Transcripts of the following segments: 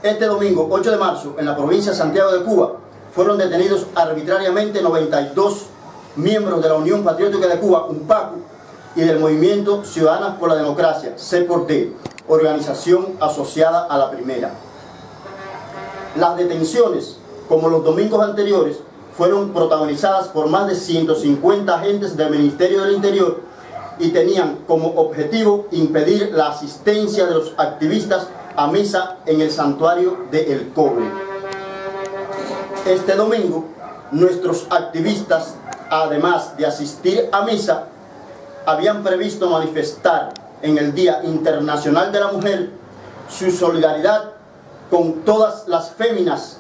Este domingo, 8 de marzo, en la provincia de Santiago de Cuba, fueron detenidos arbitrariamente 92 miembros de la Unión Patriótica de Cuba, UNPACU, y del Movimiento Ciudadanas por la Democracia, C+D, organización asociada a la primera. Las detenciones, como los domingos anteriores, fueron protagonizadas por más de 150 agentes del Ministerio del Interior y tenían como objetivo impedir la asistencia de los activistas a misa en el santuario de El Cobre. Este domingo, nuestros activistas, además de asistir a misa, habían previsto manifestar en el Día Internacional de la Mujer su solidaridad con todas las féminas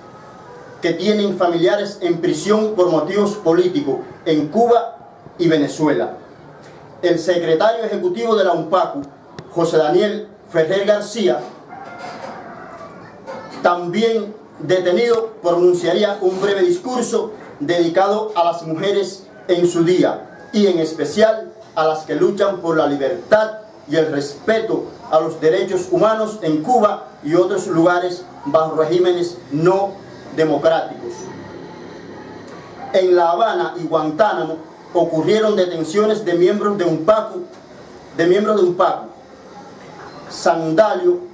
que tienen familiares en prisión por motivos políticos en Cuba y Venezuela. El secretario ejecutivo de la UNPACU, José Daniel Ferrer García, también detenido, pronunciaría un breve discurso dedicado a las mujeres en su día y en especial a las que luchan por la libertad y el respeto a los derechos humanos en Cuba y otros lugares bajo regímenes no democráticos. En La Habana y Guantánamo ocurrieron detenciones de miembros de UNPACU, Sandalio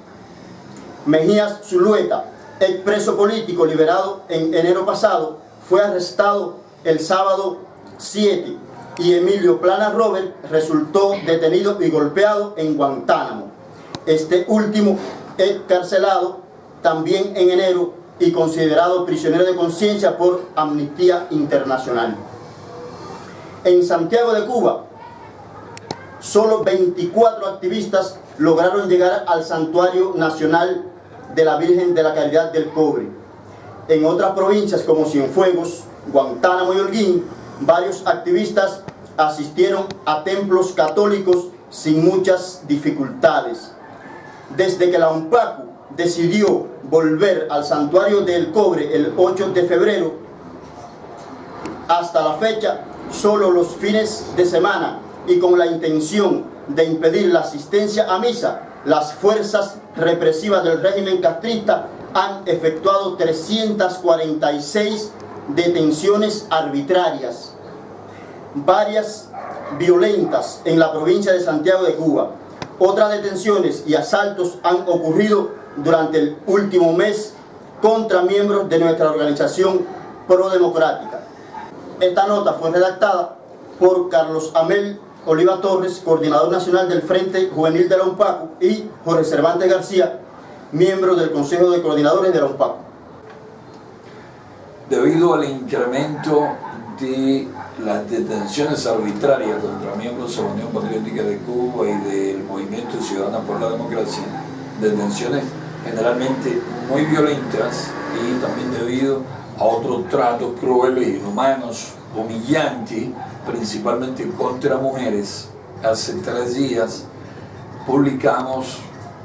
Mejías Zulueta, expreso político liberado en enero pasado, fue arrestado el sábado 7, y Emilio Plana Robert resultó detenido y golpeado en Guantánamo. Este último encarcelado también en enero y considerado prisionero de conciencia por Amnistía Internacional. En Santiago de Cuba, solo 24 activistas lograron llegar al Santuario Nacional de la Virgen de la Caridad del Cobre. En otras provincias como Cienfuegos, Guantánamo y Holguín, varios activistas asistieron a templos católicos sin muchas dificultades. Desde que la UNPACU decidió volver al Santuario del Cobre el 8 de febrero, hasta la fecha, solo los fines de semana y con la intención de impedir la asistencia a misa, las fuerzas represivas del régimen castrista han efectuado 346 detenciones arbitrarias, varias violentas en la provincia de Santiago de Cuba. Otras detenciones y asaltos han ocurrido durante el último mes contra miembros de nuestra organización prodemocrática. Esta nota fue redactada por Carlos Amel Oliva Torres, coordinador nacional del Frente Juvenil de la UNPACU, y Jorge Cervantes García, miembro del Consejo de Coordinadores de la UNPACU. Debido al incremento de las detenciones arbitrarias contra miembros de la Unión Patriótica de Cuba y del Movimiento Ciudadanas por la Democracia, detenciones generalmente muy violentas, y también debido a otros tratos crueles, inhumanos, humillantes, principalmente contra mujeres, hace 3 días publicamos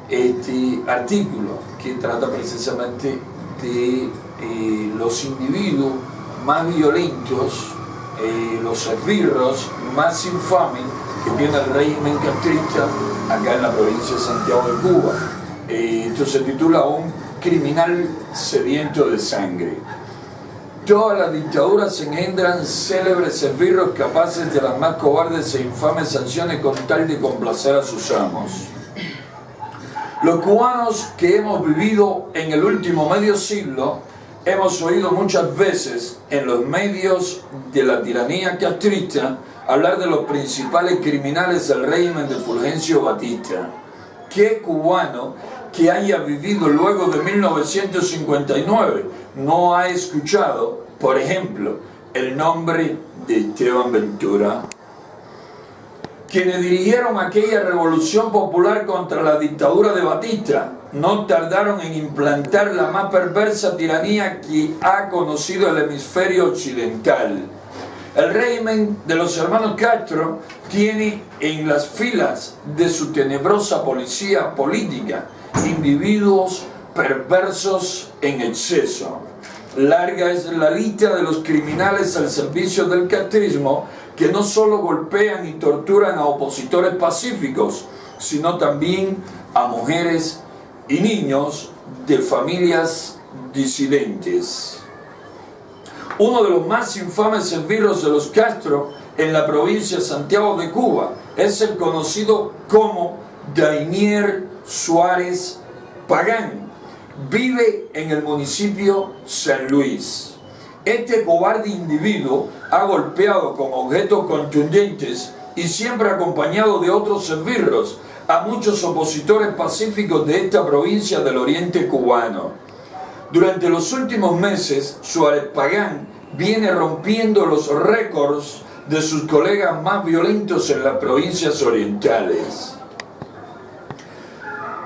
este artículo que trata precisamente de los individuos más violentos, los esbirros más infames que tiene el régimen castrista acá en la provincia de Santiago de Cuba. Esto se titula Un criminal sediento de sangre. Todas las dictaduras engendran célebres esbirros capaces de las más cobardes e infames sanciones con tal de complacer a sus amos. Los cubanos que hemos vivido en el último medio siglo hemos oído muchas veces en los medios de la tiranía castrista hablar de los principales criminales del régimen de Fulgencio Batista. ¿Qué cubano que haya vivido luego de 1959 no ha escuchado, por ejemplo, el nombre de Esteban Ventura? Quienes dirigieron aquella revolución popular contra la dictadura de Batista no tardaron en implantar la más perversa tiranía que ha conocido el hemisferio occidental. El régimen de los hermanos Castro tiene en las filas de su tenebrosa policía política individuos perversos en exceso. Larga es la lista de los criminales al servicio del castrismo que no solo golpean y torturan a opositores pacíficos, sino también a mujeres y niños de familias disidentes. Uno de los más infames esbirros de los Castro en la provincia de Santiago de Cuba es el conocido como Dainier Suárez Pagán. Vive en el municipio San Luis. Este cobarde individuo ha golpeado con objetos contundentes y siempre acompañado de otros esbirros a muchos opositores pacíficos de esta provincia del oriente cubano. Durante los últimos meses, Suárez Pagán viene rompiendo los récords de sus colegas más violentos en las provincias orientales.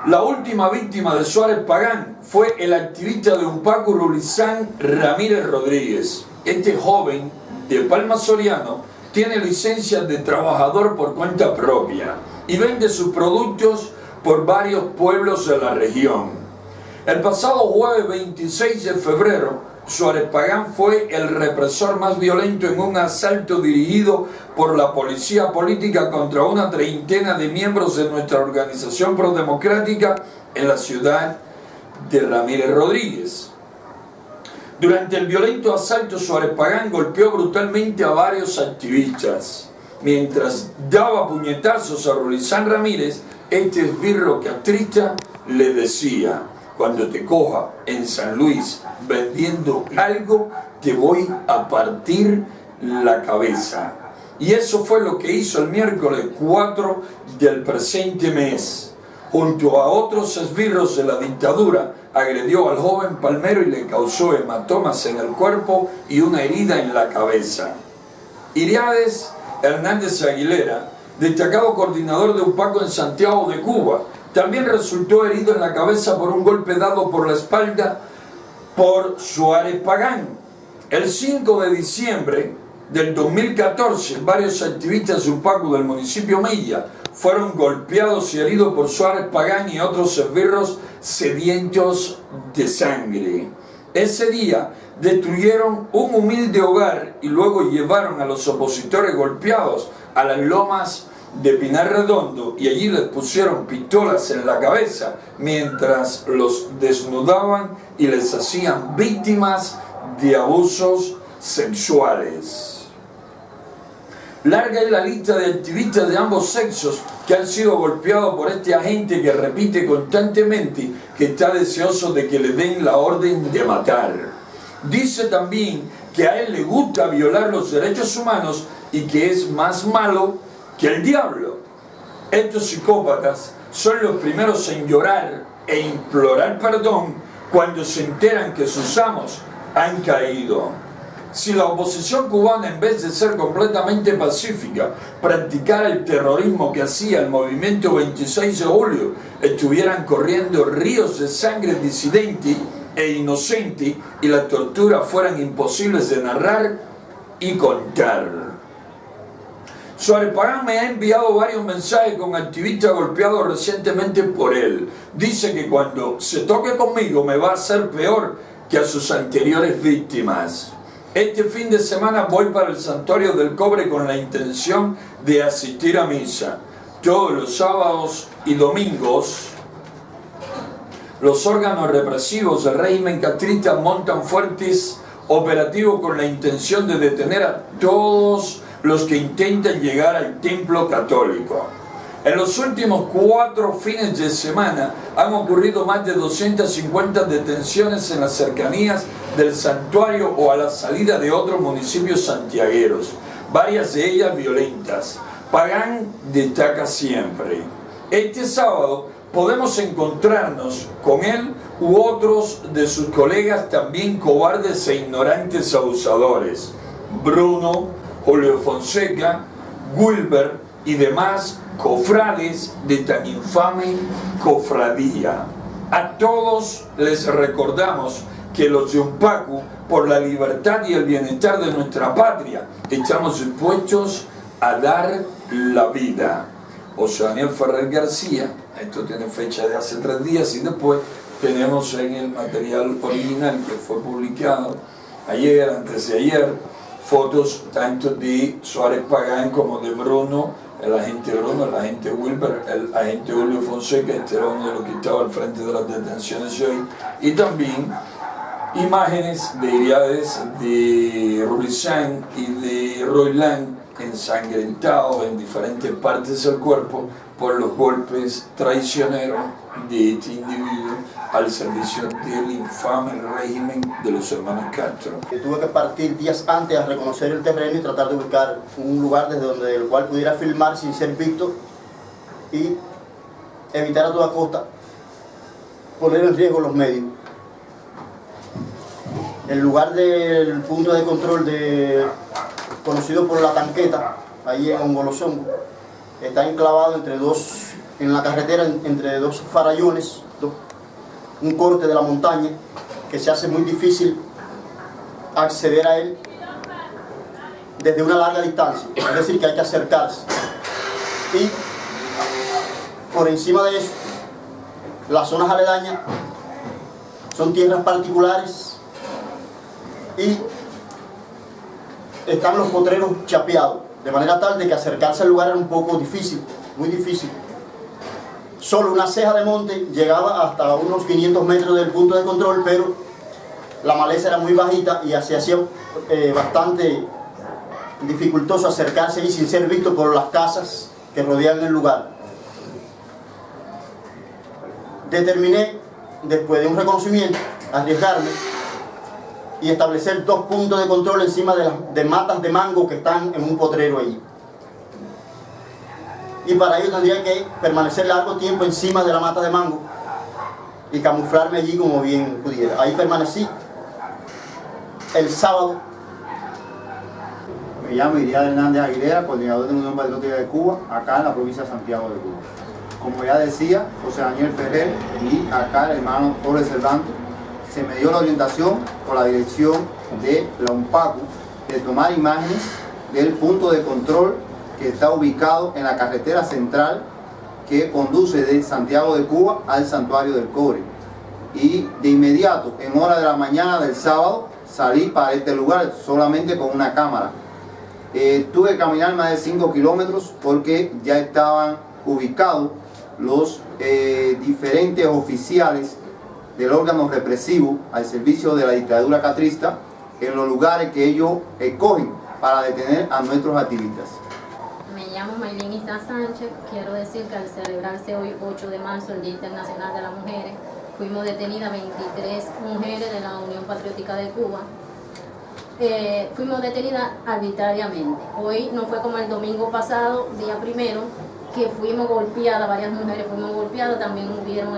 La última víctima de Suárez Pagán fue el activista de Umpacu Rulizán Ramírez Rodríguez. Este joven de Palma Soriano tiene licencia de trabajador por cuenta propia y vende sus productos por varios pueblos de la región. El pasado jueves 26 de febrero, Suárez Pagán fue el represor más violento en un asalto dirigido por la policía política contra una treintena de miembros de nuestra organización prodemocrática en la ciudad de Ramírez Rodríguez. Durante el violento asalto, Suárez Pagán golpeó brutalmente a varios activistas. Mientras daba puñetazos a Rulizán Ramírez, este esbirro castrista le decía: cuando te coja en San Luis vendiendo algo, te voy a partir la cabeza. Y eso fue lo que hizo el miércoles 4 del presente mes. Junto a otros esbirros de la dictadura, agredió al joven palmero y le causó hematomas en el cuerpo y una herida en la cabeza. Iriades Hernández Aguilera, destacado coordinador de Umpacu en Santiago de Cuba, también resultó herido en la cabeza por un golpe dado por la espalda por Suárez Pagán. El 5 de diciembre del 2014, varios activistas de Umpacu del municipio Milla fueron golpeados y heridos por Suárez Pagán y otros esbirros sedientos de sangre. Ese día destruyeron un humilde hogar y luego llevaron a los opositores golpeados a las lomas de Pinar Redondo y allí les pusieron pistolas en la cabeza mientras los desnudaban y les hacían víctimas de abusos sexuales. Larga es la lista de activistas de ambos sexos que han sido golpeados por este agente que repite constantemente que está deseoso de que le den la orden de matar. Dice también que a él le gusta violar los derechos humanos y que es más malo que el diablo. Estos psicópatas son los primeros en llorar e implorar perdón cuando se enteran que sus amos han caído. Si la oposición cubana, en vez de ser completamente pacífica, practicara el terrorismo que hacía el movimiento 26 de julio, estuvieran corriendo ríos de sangre disidente e inocente y las torturas fueran imposibles de narrar y contar. Suárez Pagán me ha enviado varios mensajes con activistas golpeados recientemente por él. Dice que cuando se toque conmigo me va a hacer peor que a sus anteriores víctimas. Este fin de semana voy para el Santuario del Cobre con la intención de asistir a misa. Todos los sábados y domingos, los órganos represivos del régimen castrista montan fuertes operativos con la intención de detener a todos los que intentan llegar al templo católico. En los últimos 4 fines de semana han ocurrido más de 250 detenciones en las cercanías del santuario o a la salida de otros municipios santiagueros, varias de ellas violentas. Pagán destaca siempre: este sábado podemos encontrarnos con él u otros de sus colegas también cobardes e ignorantes abusadores. Bruno, Julio Fonseca, Wilber y demás cofrades de tan infame cofradía. A todos les recordamos que los de Umpacu, por la libertad y el bienestar de nuestra patria, estamos dispuestos a dar la vida. José Daniel Ferrer García, esto tiene fecha de hace 3 días y después tenemos en el material original que fue publicado ayer, antes de ayer, fotos tanto de Suárez Pagán como de Bruno, el agente Bruno, el agente Wilber, el agente Julio Fonseca, este era uno de los que estaba al frente de las detenciones de hoy, y también imágenes de Iriades, de Rubicán y de Royland ensangrentados en diferentes partes del cuerpo por los golpes traicioneros de este individuo al servicio del infame régimen de los hermanos Castro. Tuve que partir días antes a reconocer el terreno y tratar de buscar un lugar desde el cual pudiera filmar sin ser visto y evitar a toda costa poner en riesgo los medios. El lugar del punto de control conocido por La Tanqueta, ahí en Hongolosongo, está enclavado en la carretera entre dos farallones, un corte de la montaña que se hace muy difícil acceder a él desde una larga distancia, es decir, que hay que acercarse. Y por encima de eso, las zonas aledañas son tierras particulares y están los potreros chapeados, de manera tal de que acercarse al lugar era un poco difícil, muy difícil. Solo una ceja de monte llegaba hasta unos 500 metros del punto de control, pero la maleza era muy bajita y se hacía bastante dificultoso acercarse ahí sin ser visto por las casas que rodean el lugar. Determiné, después de un reconocimiento, arriesgarme y establecer 2 puntos de control encima de matas de mango que están en un potrero allí. Y para ello tendría que permanecer largo tiempo encima de la mata de mango y camuflarme allí como bien pudiera. Ahí permanecí el sábado. Me llamo Iriades Hernández Aguilera, coordinador de la Unión Patriótica de Cuba, acá en la provincia de Santiago de Cuba. Como ya decía José Daniel Ferrer y acá el hermano Jorge Cervantes, se me dio la orientación por la dirección de la UNPACU de tomar imágenes del punto de control que está ubicado en la carretera central que conduce de Santiago de Cuba al Santuario del Cobre. Y de inmediato, en hora de la mañana del sábado, salí para este lugar solamente con una cámara. Tuve que caminar más de 5 kilómetros porque ya estaban ubicados los diferentes oficiales del órgano represivo al servicio de la dictadura castrista en los lugares que ellos escogen para detener a nuestros activistas. Me llamo Maylin Isa Sánchez. Quiero decir que al celebrarse hoy 8 de marzo el Día Internacional de las Mujeres, fuimos detenidas 23 mujeres de la Unión Patriótica de Cuba. Fuimos detenidas arbitrariamente. Hoy no fue como el domingo pasado, día primero, que fuimos golpeadas, varias mujeres fuimos golpeadas, también hubieron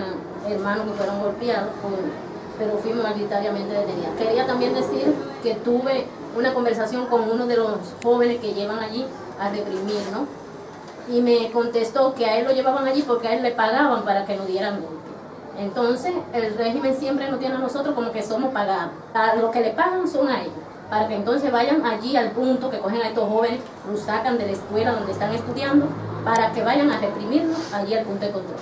hermanos que fueron golpeados, pero fuimos arbitrariamente detenidas. Quería también decir que tuve una conversación con uno de los jóvenes que llevan allí a reprimir, ¿no? Y me contestó que a él lo llevaban allí porque a él le pagaban para que nos dieran golpe. Entonces, el régimen siempre nos tiene a nosotros como que somos pagados. A los que le pagan son a ellos, para que entonces vayan allí al punto, que cogen a estos jóvenes, los sacan de la escuela donde están estudiando, para que vayan a reprimirnos allí al punto de control.